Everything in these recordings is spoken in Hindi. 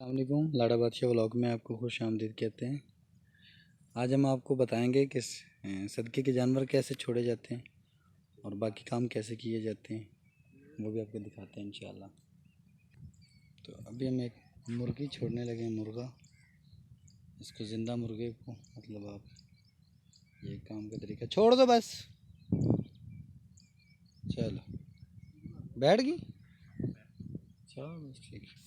अस्सलामुअलैकुम। लाड़ा बादशाह व्लॉग में आपको खुश आमदीद कहते हैं। आज हम आपको बताएंगे कि सदक़े के जानवर कैसे छोड़े जाते हैं और बाकी काम कैसे किए जाते हैं, वो भी आपको दिखाते हैं इंशाल्लाह। तो अभी हम एक मुर्गी छोड़ने लगे हैं, मुर्गा। इसको ज़िंदा मुर्गे को मतलब आप ये काम का तरीका छोड़ दो बस। चलो बैठ गई, चलो बस ठीक है।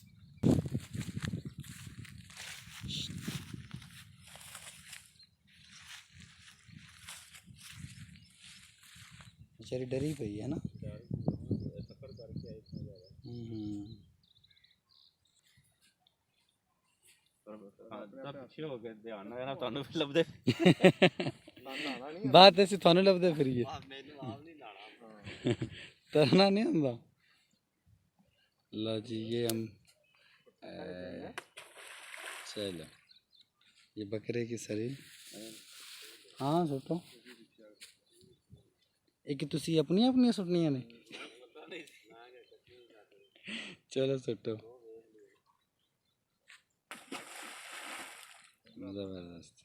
बेचारी डरी पई है ना। बात ऐसी थानू लभदे फिरिए तरना नहीं आंदा। लो जी ये हम चलो ये बकरे की सरी। हाँ सुटो एक तुसी अपनी अपनी सुटनियां ने। चलो सुटो जबरदस्त।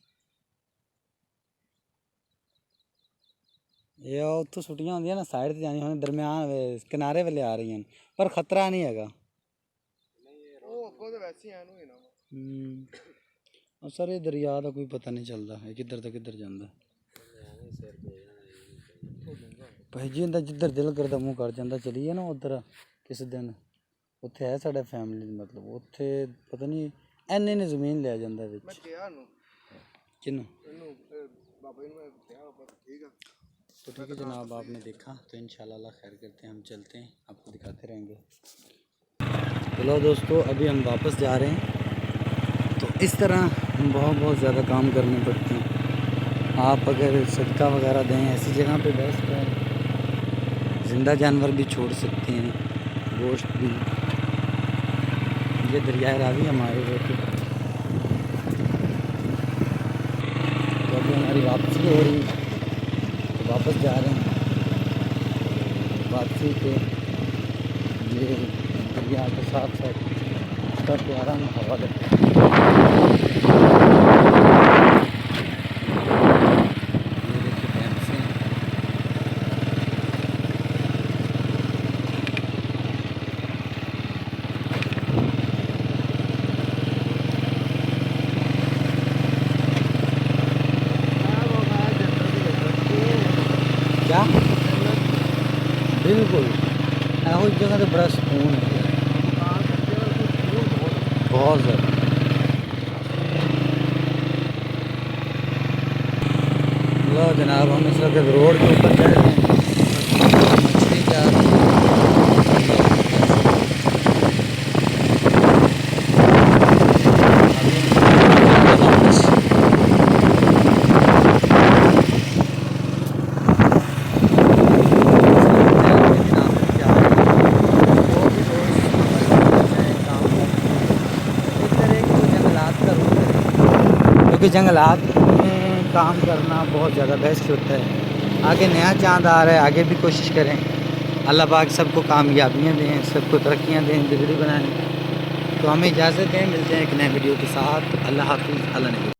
ये उत्थों सुटियां होंदियां ना साइड ते जानी हुण दरम्यान किनारे वाले आ रही हैं, पर खतरा नहीं हैगा। सर ये दरिया का कोई पता नहीं चलता है किधर तक किधर जाता। भाई जी इंदा जिधर दिल करता मुँह कर जाता। चलिए ना उधर किस दिन उत्थे है साढ़े फैमिली मतलब उत्थे पता नहीं एने ने जमीन लिया जाता है किनू। तो ठीक है जनाब, आपने देखा तो इंशाल्लाह अल्लाह खैर करते हैं। हम चलते हैं, आपको दिखाते रहेंगे। चलो दोस्तों अभी हम वापस जा रहे हैं। तो इस तरह बहुत ज़्यादा काम करने पड़ते हैं। आप अगर सदका वगैरह दें ऐसी जगह पे बेस्ट है। ज़िंदा जानवर भी छोड़ सकते हैं, गोश्त भी। ये दरिया रावी हमारे रोड पे। तो अभी हमारी वापसी हो रही, तो वापस जा रहे हैं। वापसी पे ये दरिया के साथ साथ इसका प्यारा माहौल है। क्या बिल्कुल ऐसी जगह तो बड़ा सुकून है, बहुत ज़्यादा। लो जनाब हम इस वक्त रोड के ऊपर चढ़ रहे हैं। मछली जा रही है। क्योंकि जंगलात में काम करना बहुत ज़्यादा बेस्ट होता है। आगे नया चांद आ रहा है, आगे भी कोशिश करें। अल्लाह पाक सबको कामयाबियाँ दें, सबको तरक्कियाँ दें, बिगड़ी बनाएं। तो हमें इजाज़त दें, मिलते हैं एक नए वीडियो के साथ। अल्लाह हाफ़िज़। अल्लाह ने